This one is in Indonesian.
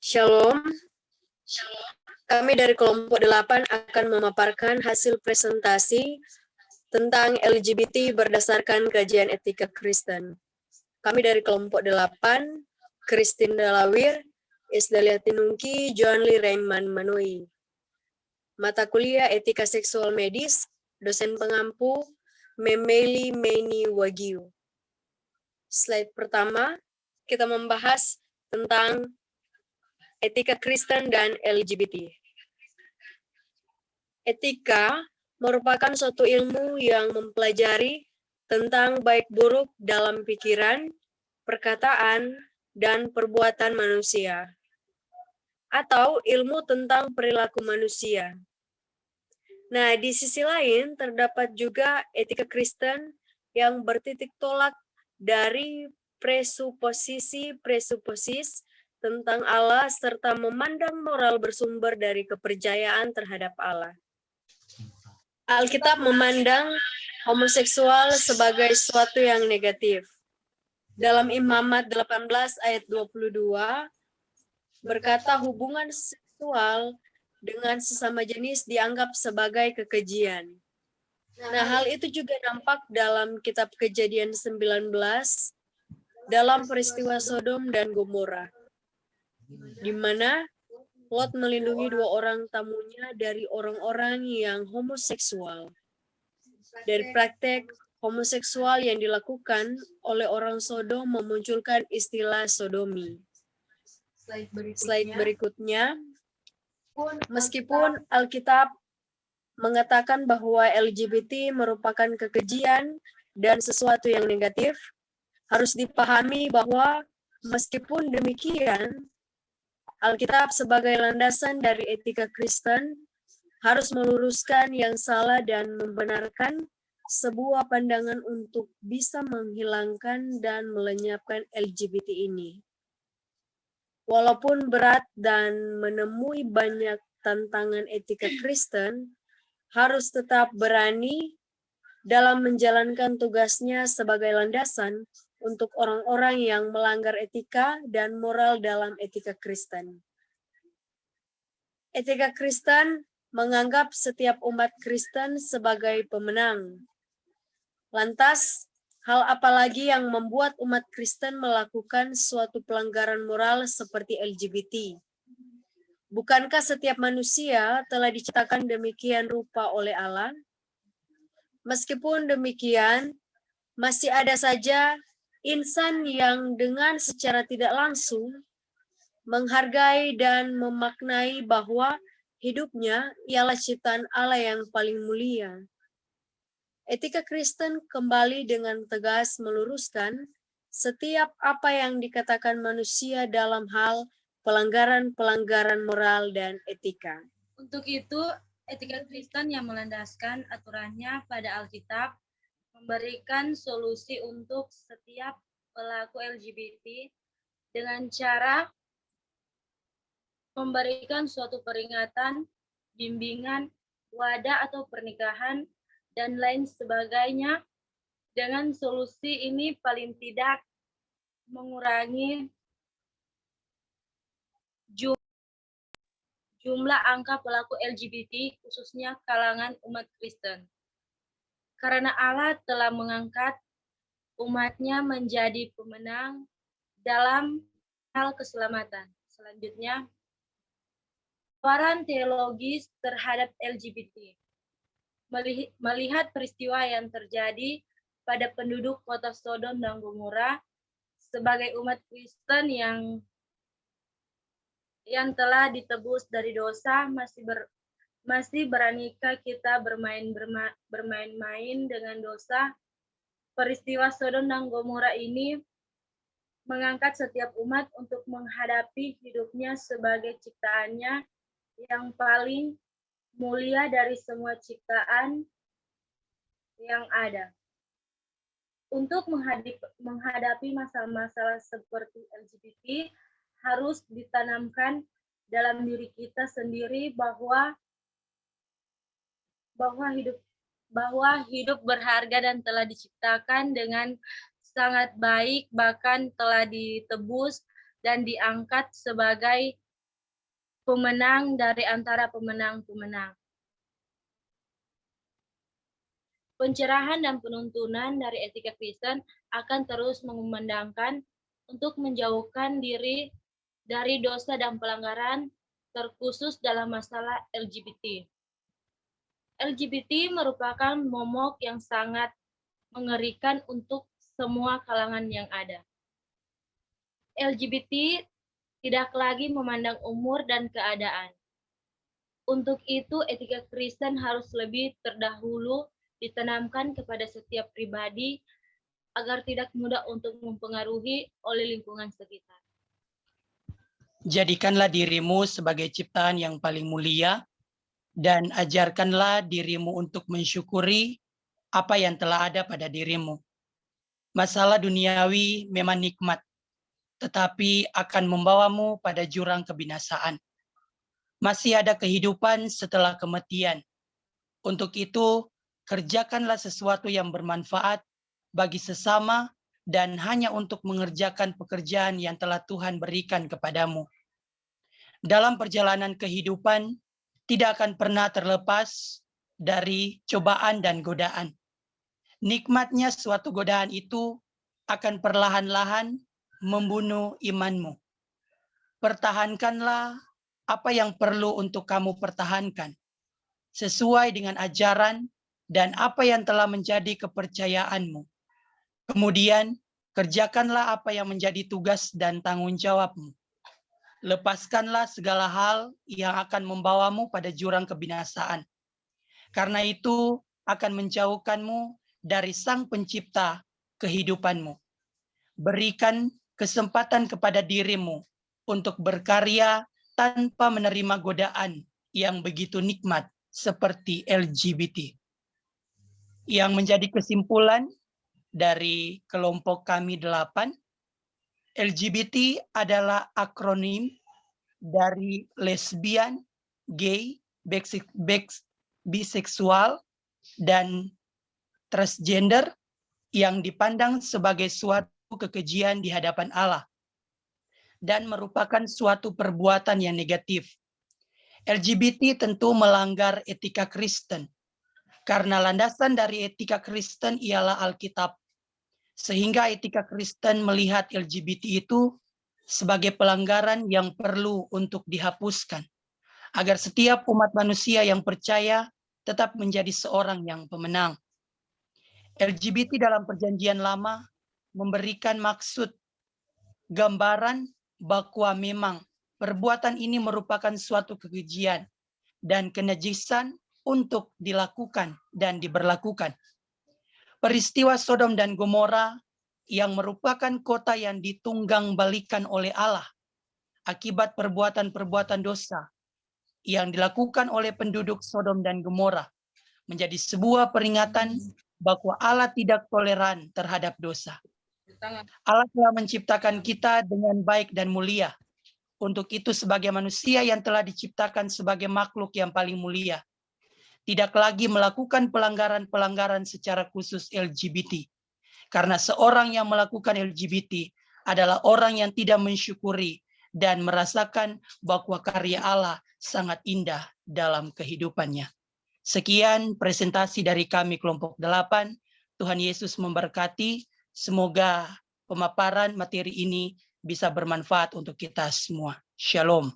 Shalom, kami dari kelompok 8 akan memaparkan hasil presentasi tentang LGBT berdasarkan kajian etika Kristen. Kami dari kelompok 8, Christine Dalawir, Isdalia Tinungki, Joan Lee Rainman Manui. Mata kuliah Etika Seksual Medis, dosen pengampu, Memeli Meni Wagyu. Slide pertama, kita membahas tentang etika Kristen dan LGBT. Etika merupakan suatu ilmu yang mempelajari tentang baik buruk dalam pikiran, perkataan, dan perbuatan manusia, atau ilmu tentang perilaku manusia. Nah, di sisi lain terdapat juga etika Kristen yang bertitik tolak dari presuposisi tentang Allah serta memandang moral bersumber dari kepercayaan terhadap Allah. Alkitab memandang homoseksual sebagai sesuatu yang negatif. Dalam Imamat 18 ayat 22 berkata hubungan seksual dengan sesama jenis dianggap sebagai kekejian. Nah, hal itu juga nampak dalam kitab Kejadian 19 dalam peristiwa Sodom dan Gomora, di mana Lot melindungi 2 orang tamunya dari orang-orang yang homoseksual. Dari praktek homoseksual yang dilakukan oleh orang Sodom memunculkan istilah sodomi. Slide berikutnya. Meskipun Alkitab mengatakan bahwa LGBT merupakan kekejian dan sesuatu yang negatif, harus dipahami bahwa meskipun demikian, Alkitab sebagai landasan dari etika Kristen harus meluruskan yang salah dan membenarkan sebuah pandangan untuk bisa menghilangkan dan melenyapkan LGBT ini. Walaupun berat dan menemui banyak tantangan etika Kristen, harus tetap berani dalam menjalankan tugasnya sebagai landasan untuk orang-orang yang melanggar etika dan moral dalam etika Kristen. Etika Kristen menganggap setiap umat Kristen sebagai pemenang. Lantas, hal apa lagi yang membuat umat Kristen melakukan suatu pelanggaran moral seperti LGBT? Bukankah setiap manusia telah diciptakan demikian rupa oleh Allah? Meskipun demikian, masih ada saja insan yang dengan secara tidak langsung menghargai dan memaknai bahwa hidupnya ialah ciptaan Allah yang paling mulia. Etika Kristen kembali dengan tegas meluruskan setiap apa yang dikatakan manusia dalam hal pelanggaran-pelanggaran moral dan etika. Untuk itu, etika Kristen yang melandaskan aturannya pada Alkitab memberikan solusi untuk setiap pelaku LGBT dengan cara memberikan suatu peringatan, bimbingan, wadah atau pernikahan, dan lain sebagainya. Dengan solusi ini paling tidak mengurangi jumlah angka pelaku LGBT khususnya kalangan umat Kristen. Karena Allah telah mengangkat umatnya menjadi pemenang dalam hal keselamatan. Selanjutnya, tawaran teologis terhadap LGBT. Melihat peristiwa yang terjadi pada penduduk kota Sodom dan Gomora, sebagai umat Kristen yang telah ditebus dari dosa, masih beranikah kita bermain-main dengan dosa? Peristiwa Sodom dan Gomora ini mengangkat setiap umat untuk menghadapi hidupnya sebagai ciptaannya yang paling mulia dari semua ciptaan yang ada. Untuk menghadapi masalah-masalah seperti LGBT, harus ditanamkan dalam diri kita sendiri bahwa hidup berharga dan telah diciptakan dengan sangat baik, bahkan telah ditebus dan diangkat sebagai pemenang dari antara pemenang-pemenang. Pencerahan dan penuntunan dari etika Kristen akan terus mengumandangkan untuk menjauhkan diri dari dosa dan pelanggaran, terkhusus dalam masalah LGBT. LGBT merupakan momok yang sangat mengerikan untuk semua kalangan yang ada. LGBT tidak lagi memandang umur dan keadaan. Untuk itu, etika Kristen harus lebih terdahulu ditanamkan kepada setiap pribadi agar tidak mudah untuk mempengaruhi oleh lingkungan sekitar. Jadikanlah dirimu sebagai ciptaan yang paling mulia, dan ajarkanlah dirimu untuk mensyukuri apa yang telah ada pada dirimu. Masalah duniawi memang nikmat, tetapi akan membawamu pada jurang kebinasaan. Masih ada kehidupan setelah kematian. Untuk itu, kerjakanlah sesuatu yang bermanfaat bagi sesama dan hanya untuk mengerjakan pekerjaan yang telah Tuhan berikan kepadamu. Dalam perjalanan kehidupan, tidak akan pernah terlepas dari cobaan dan godaan. Nikmatnya suatu godaan itu akan perlahan-lahan membunuh imanmu. Pertahankanlah apa yang perlu untuk kamu pertahankan, sesuai dengan ajaran dan apa yang telah menjadi kepercayaanmu. Kemudian, kerjakanlah apa yang menjadi tugas dan tanggung jawabmu. Lepaskanlah segala hal yang akan membawamu pada jurang kebinasaan. Karena itu akan menjauhkanmu dari Sang Pencipta kehidupanmu. Berikan kesempatan kepada dirimu untuk berkarya tanpa menerima godaan yang begitu nikmat seperti LGBT. Yang menjadi kesimpulan dari kelompok kami 8, LGBT adalah akronim dari lesbian, gay, biseksual, dan transgender yang dipandang sebagai suatu kekejian di hadapan Allah dan merupakan suatu perbuatan yang negatif. LGBT tentu melanggar etika Kristen karena landasan dari etika Kristen ialah Alkitab. Sehingga etika Kristen melihat LGBT itu sebagai pelanggaran yang perlu untuk dihapuskan, agar setiap umat manusia yang percaya tetap menjadi seorang yang pemenang. LGBT dalam Perjanjian Lama memberikan maksud gambaran bahwa memang perbuatan ini merupakan suatu kekejian dan kenajisan untuk dilakukan dan diberlakukan. Peristiwa Sodom dan Gomora yang merupakan kota yang ditunggang balikan oleh Allah akibat perbuatan-perbuatan dosa yang dilakukan oleh penduduk Sodom dan Gomora menjadi sebuah peringatan bahwa Allah tidak toleran terhadap dosa. Allah telah menciptakan kita dengan baik dan mulia. Untuk itu sebagai manusia yang telah diciptakan sebagai makhluk yang paling mulia, tidak lagi melakukan pelanggaran-pelanggaran secara khusus LGBT. Karena seorang yang melakukan LGBT adalah orang yang tidak mensyukuri dan merasakan bahwa karya Allah sangat indah dalam kehidupannya. Sekian presentasi dari kami kelompok 8. Tuhan Yesus memberkati. Semoga pemaparan materi ini bisa bermanfaat untuk kita semua. Shalom.